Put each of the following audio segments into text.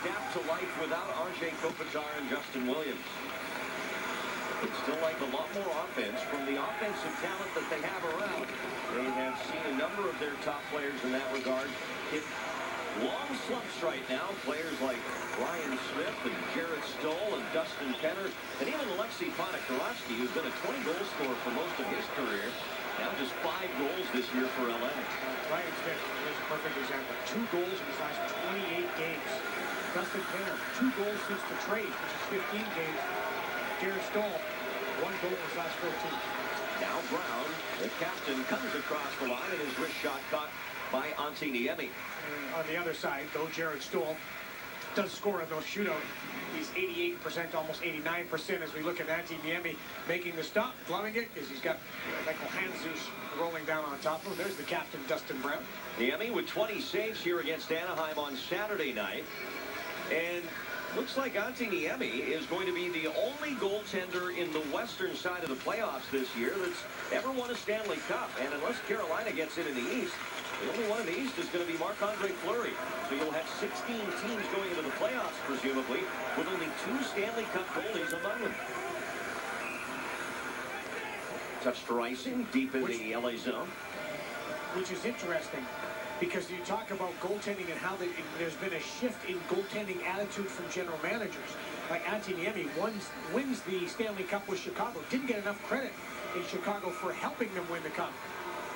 adapt to life without Anze Kopitar and Justin Williams. It's still like a lot more offense from the offensive talent that they have around. They have seen a number of their top players in that regard hit long slumps right now. Players like Ryan Smith and Jarrett Stoll and Dustin Penner, and even Alexei Ponikarovsky, who's been a 20-goal scorer for most of his career. Now just 5 goals this year for LA. Ryan Smith is a perfect example. 2 goals in his last 28 games. Dustin Penner, 2 goals since the trade, which is 15 games. Jarrett Stoll, 1 goal in his last 14. Now Brown, the captain, comes across the line and his wrist shot caught by Antti Niemi. On the other side, though, Jarrett Stoll does score in those shootouts. He's 88%, almost 89% as we look at Antti Niemi making the stop, gloving it, because he's got Michael Handzus rolling down on top of him. There's the captain, Dustin Brown. Niemi with 20 saves here against Anaheim on Saturday night. And looks like Antti Niemi is going to be the only goaltender in the western side of the playoffs this year that's ever won a Stanley Cup. And unless Carolina gets in the East, the only one in the East is going to be Marc-Andre Fleury. So you'll have 16 teams going into the playoffs, presumably, with only 2 Stanley Cup goalies among them. Touch for icing deep in the LA zone. Which is interesting, because you talk about goaltending and how there's been a shift in goaltending attitude from general managers. Like Antti Niemi wins the Stanley Cup with Chicago. Didn't get enough credit in Chicago for helping them win the cup.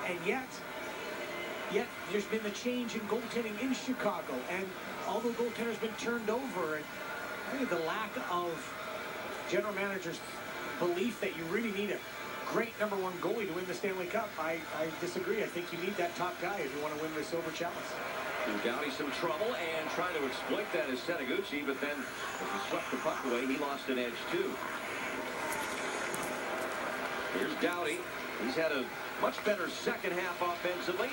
And yet there's been the change in goaltending in Chicago. And although goaltenders been turned over, and I think the lack of general managers' belief that you really need a great #1 goalie to win the Stanley Cup, I disagree. I think you need that top guy if you want to win the Silver Chalice. Doughty some trouble and trying to exploit that is Seneguchi, but then as he swept the puck away, he lost an edge too. Here's Doughty. He's had a much better second half offensively.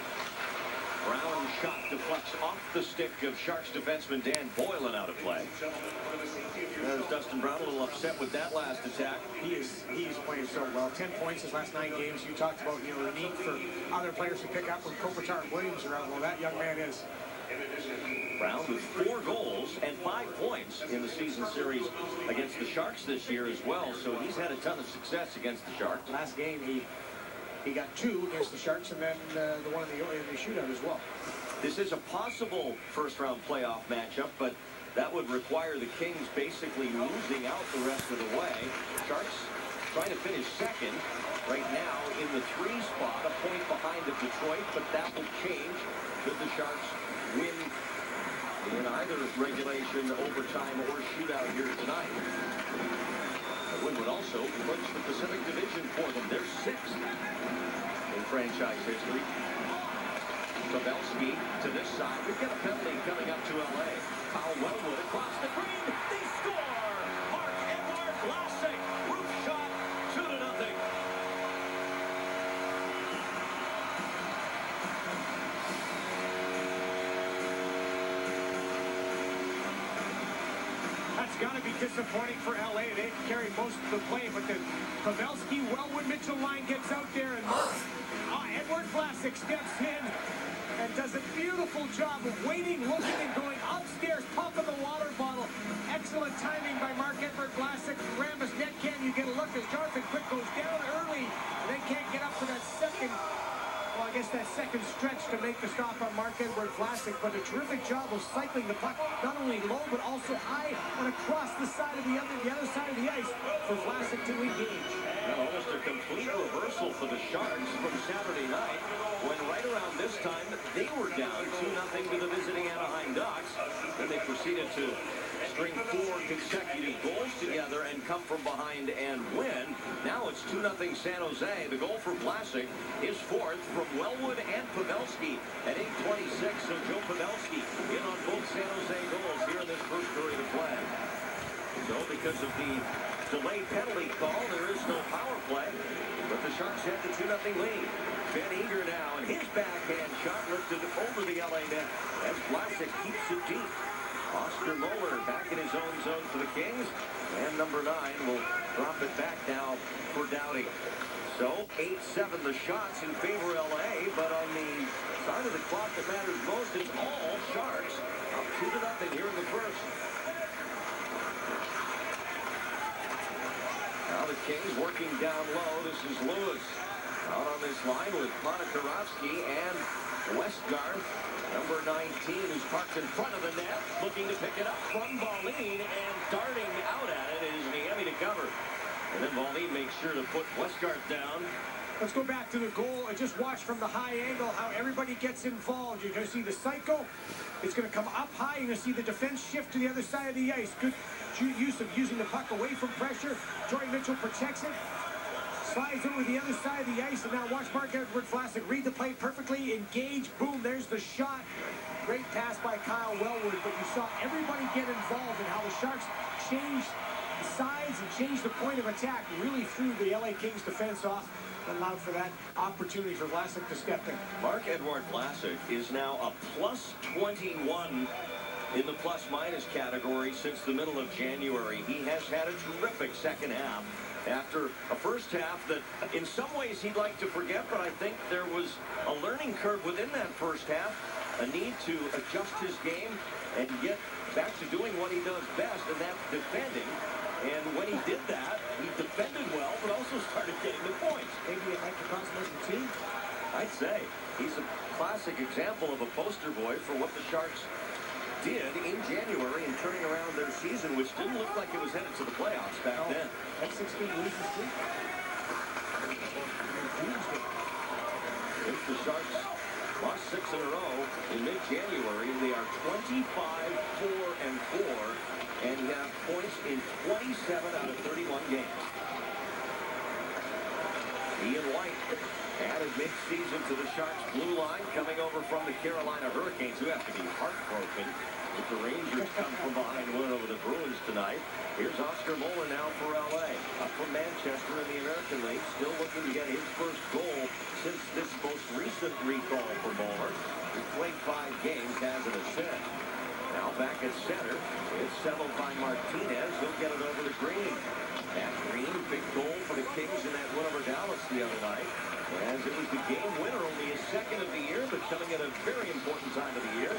Brown shot deflects off the stick of Sharks defenseman Dan Boylan out of play. There's Dustin Brown a little upset with that last attack. He is playing so well. 10 points his last 9 games. You talked about, the need for other players to pick up when Kopitar and Williams are out. Well, that young man is. Brown with 4 goals and 5 points in the season series against the Sharks this year as well. So he's had a ton of success against the Sharks. Last game he got 2 against the Sharks, and then the one in the shootout as well. This is a possible first-round playoff matchup, but that would require the Kings basically losing out the rest of the way. Sharks trying to finish second right now in the 3 spot, a point behind of Detroit, but that will change should the Sharks win in either regulation, overtime, or shootout here tonight. The win would also clinch the Pacific Division for them. They're 6th in franchise history. Pavelski to this side. We've got a penalty coming up to LA. Kyle Wellwood across the green. They score! Marc-Edouard Vlasic. Roof shot. 2-0. That's got to be disappointing for LA. They carry most of the play, but the Pavelski, Wellwood, Mitchell line gets out there, and Edward Vlasic steps in and does a beautiful job of waiting, looking, and going upstairs, popping the water bottle. Excellent timing by Marc-Edouard Vlasic. Rambus net can you get a look as Jonathan Quick goes down early, and then can't get up for that second. Well, I guess that second stretch to make the stop on Marc-Edouard Vlasic, but a terrific job of cycling the puck not only low but also high and across the side of the other side of the ice for Vlasic to engage. Well, almost a complete reversal for the Sharks from Saturday night, when right around this time they were down 2-0 to the visiting Anaheim Ducks. Then they proceeded to string 4 consecutive goals together and come from behind and win. Now it's 2-0 San Jose. The goal for Vlasic is 4th from Wellwood and Pavelski at 8:26. So Joe Pavelski in on both San Jose goals here in this first period of play. So because of the delayed penalty call, there is no power play, but the Sharks have the 2-0 lead. Ben Eager now, and his backhand shot lifted over the LA net as Vlasic keeps it deep. Oscar Moeller back in his own zone for the Kings, and number 9 will drop it back now for Doughty. So 8-7 the shots in favor of LA, but on the side of the clock that matters most, it's all Sharks up 2-0 here in the first. Kings working down low. This is Lewis out on this line with Monokarovsky and Westgarth. Number 19, who's parked in front of the net, looking to pick it up from Wallin, and darting out at it is Niemi to cover. And then Wallin makes sure to put Westgarth down. Let's go back to the goal and just watch from the high angle how everybody gets involved. You're going to see the cycle. It's going to come up high. You're going to see the defense shift to the other side of the ice. Good use of using the puck away from pressure. Jordan Mitchell protects it. Slides over the other side of the ice. And now watch Marc-Edouard Vlasic read the play perfectly. Engage. Boom. There's the shot. Great pass by Kyle Wellwood. But you saw everybody get involved in how the Sharks changed the sides and changed the point of attack. Really threw the LA Kings defense off. Allowed for that opportunity for Vlasic to step in. Marc-Edouard Vlasic is now a plus 21 in the plus-minus category since the middle of January. He has had a terrific second half after a first half that in some ways he'd like to forget, but I think there was a learning curve within that first half, a need to adjust his game and get back to doing what he does best, and that's defending. And when he did that, he defended well, but also started getting the points. Maybe a microcosm of the team? I'd say. He's a classic example of a poster boy for what the Sharks did in January in turning around their season, which didn't look like it was headed to the playoffs back then. That 16 loses streak. If the Sharks lost 6 in a row in mid-January, they are 25-4-4. And you have points in 27 out of 31 games. Ian White added mid-season to the Sharks' blue line, coming over from the Carolina Hurricanes, who have to be heartbroken if the Rangers come from behind win over the Bruins tonight. Here's Oscar Moeller now for L.A. Up from Manchester in the American League, still looking to get his first goal since this most recent recall for Moeller. He played 5 games, has an assist. Now back at center, it's settled by Martinez. He'll get it over to Green. Matt Green, big goal for the Kings in that win over Dallas the other night. As it was the game winner, only his second of the year, but coming at a very important time of the year.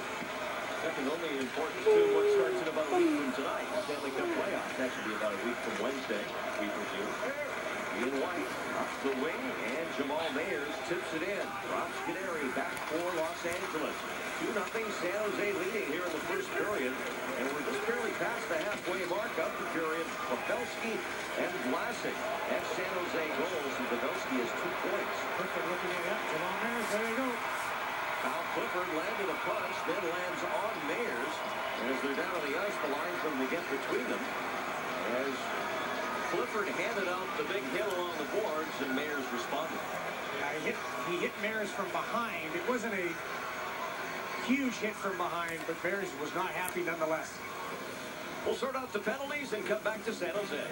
Second only important to what starts in about a week from tonight. Stanley Cup playoffs. That should be about a week from Wednesday, we presume. Ian White up the wing, and Jamal Mayers tips it in. Rob Scuderi back for Los Angeles. 2-0 San Jose leading here in the first period. And we're just barely past the halfway mark of the period. Pavelski and Vlasic have San Jose goals, and Pavelski has 2 points. Clifford looking at that. Jamal Mayers, there you go. Kyle Clifford landed a punch, then lands on Mayers. And as they're down on the ice, the linesmen to get between them. As Clifford handed out the big hit along the boards, and Mayers responded. Yeah, he hit Mayers from behind. It wasn't a huge hit from behind, but Mayers was not happy nonetheless. We'll sort out the penalties and come back to San Jose.